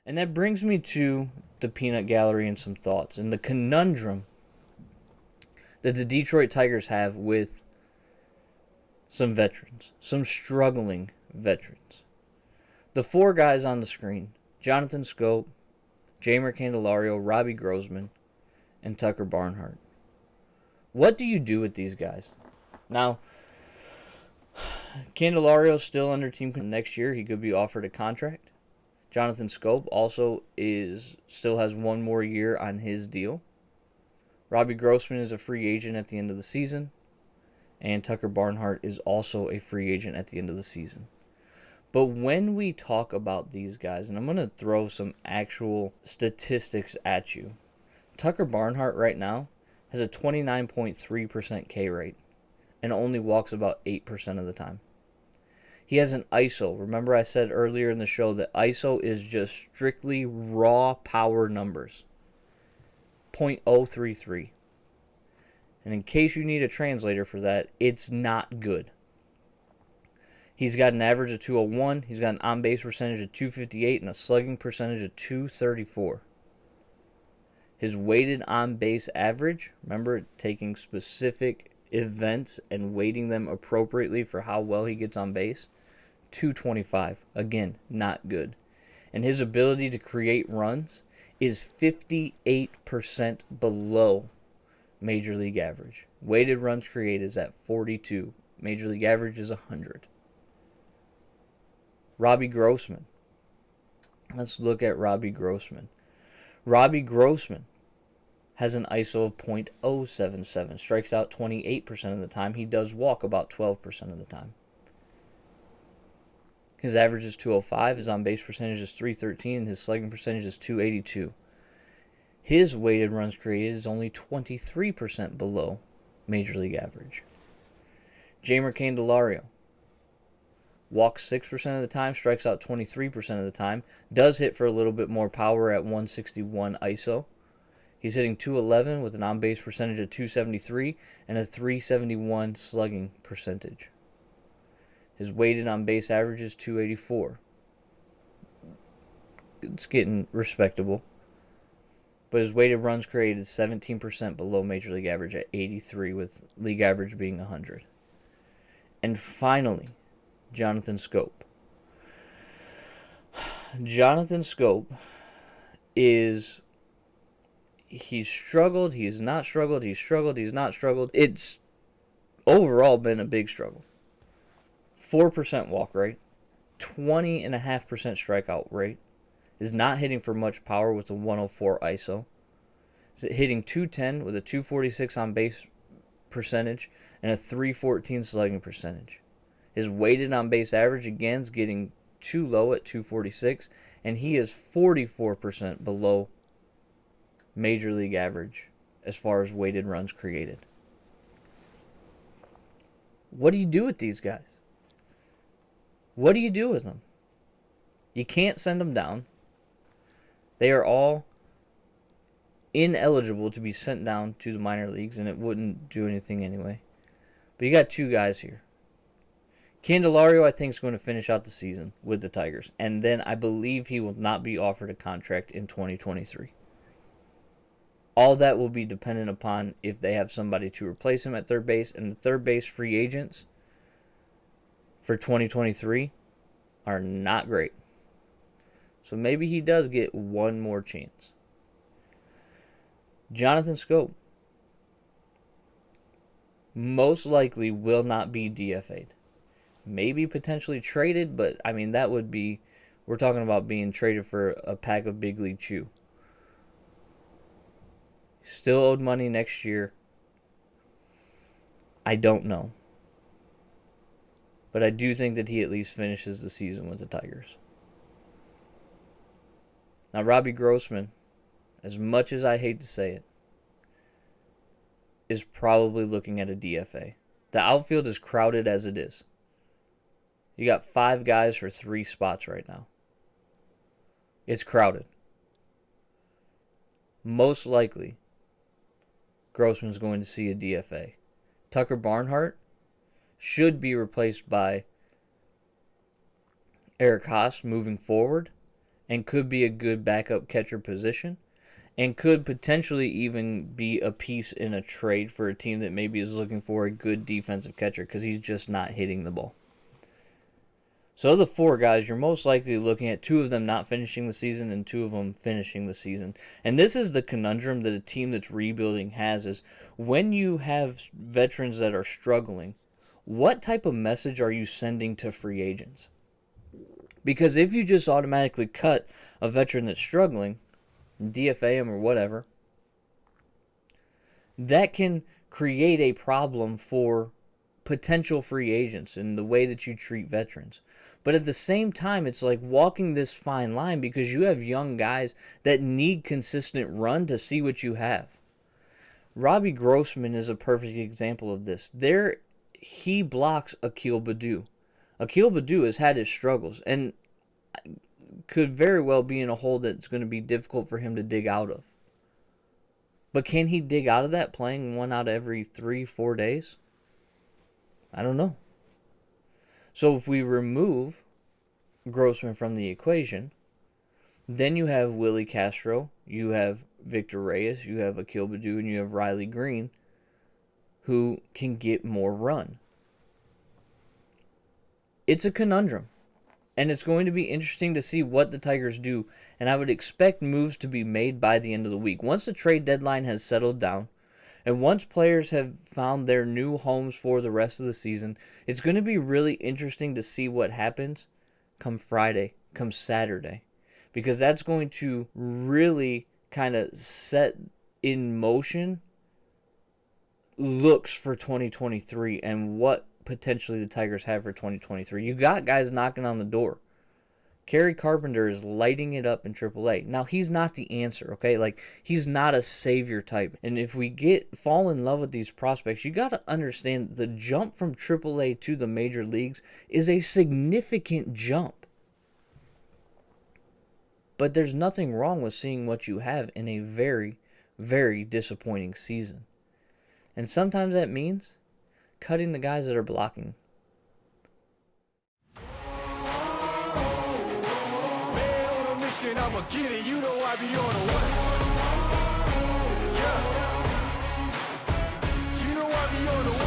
And that brings me to the peanut gallery and some thoughts and the conundrum that the Detroit Tigers have with some veterans, some struggling veterans. The four guys on the screen: Jonathan Schoop, Jeimer Candelario, Robbie Grossman, and Tucker Barnhart. What do you do with these guys? Now, Candelario's still under team next year. He could be offered a contract. Jonathan Schoop also still has one more year on his deal. Robbie Grossman is a free agent at the end of the season. And Tucker Barnhart is also a free agent at the end of the season. But when we talk about these guys, and I'm going to throw some actual statistics at you. Tucker Barnhart right now has a 29.3% K rate and only walks about 8% of the time. He has an ISO. Remember I said earlier in the show that ISO is just strictly raw power numbers. 0.033. And in case you need a translator for that, it's not good. He's got an average of 201. He's got an on-base percentage of 258 and a slugging percentage of 234. His weighted on-base average, remember taking specific events and weighting them appropriately for how well he gets on base, 225. Again, not good. And his ability to create runs is 58% below Major League average. Weighted runs created is at 42. Major League average is 100. Robbie Grossman. Let's look at Robbie Grossman. Robbie Grossman has an ISO of .077. Strikes out 28% of the time. He does walk about 12% of the time. His average is 205. His on-base percentage is 313. And his slugging percentage is 282. His weighted runs created is only 23% below Major League average. Jeimer Candelario walks 6% of the time, strikes out 23% of the time, does hit for a little bit more power at 161 ISO. He's hitting 211 with an on-base percentage of 273 and a 371 slugging percentage. His weighted on-base average is 284. It's getting respectable. But his weighted runs created is 17% below Major League average at 83, with league average being 100. And finally, Jonathan Schoop. Jonathan Schoop he's struggled, he's not struggled, he's struggled, he's not struggled. It's overall been a big struggle. 4% walk rate, 20.5% strikeout rate, is not hitting for much power with a 104 ISO. Is hitting 210 with a 246 on base percentage and a 314 slugging percentage. His weighted on base average again is getting too low at 246, and he is 44% below Major League average as far as weighted runs created. What do you do with these guys? What do you do with them? You can't send them down. They are all ineligible to be sent down to the minor leagues, and it wouldn't do anything anyway. But you got two guys here. Candelario, I think, is going to finish out the season with the Tigers, and then I believe he will not be offered a contract in 2023. All that will be dependent upon if they have somebody to replace him at third base, and the third base free agents for 2023 are not great. So maybe he does get one more chance. Jonathan Schoop most likely will not be DFA'd. Maybe potentially traded, but I mean that would be, we're talking about being traded for a pack of Big League Chew. Still owed money next year. I don't know. But I do think that he at least finishes the season with the Tigers. Now, Robbie Grossman, as much as I hate to say it, is probably looking at a DFA. The outfield is crowded as it is. You got 5 guys for 3 spots right now. It's crowded. Most likely, Grossman's going to see a DFA. Tucker Barnhart should be replaced by Eric Haas moving forward, and could be a good backup catcher position, and could potentially even be a piece in a trade for a team that maybe is looking for a good defensive catcher because he's just not hitting the ball. So of the 4 guys, you're most likely looking at 2 of them not finishing the season and 2 of them finishing the season. And this is the conundrum that a team that's rebuilding has, is when you have veterans that are struggling, what type of message are you sending to free agents? Because if you just automatically cut a veteran that's struggling, DFA him or whatever, that can create a problem for potential free agents in the way that you treat veterans. But at the same time, it's like walking this fine line because you have young guys that need consistent run to see what you have. Robbie Grossman is a perfect example of this. He blocks Akil Baddoo. Akil Baddoo has had his struggles and could very well be in a hole that's going to be difficult for him to dig out of. But can he dig out of that playing 1 out of every 3-4 days? I don't know. So if we remove Grossman from the equation, then you have Willie Castro, you have Victor Reyes, you have Akil Baddoo, and you have Reilly Green, who can get more run. It's a conundrum, and it's going to be interesting to see what the Tigers do, and I would expect moves to be made by the end of the week. Once the trade deadline has settled down, and once players have found their new homes for the rest of the season, it's going to be really interesting to see what happens come Friday, come Saturday. Because that's going to really kind of set in motion looks for 2023 and what potentially the Tigers have for 2023. You got guys knocking on the door. Kerry Carpenter is lighting it up in AAA. Now, he's not the answer, okay? Like, he's not a savior type. And if we fall in love with these prospects, you got to understand the jump from AAA to the major leagues is a significant jump. But there's nothing wrong with seeing what you have in a very, very disappointing season. And sometimes that means cutting the guys that are blocking. I'ma get it, you know I be on the way. Yeah. You know I be on the way.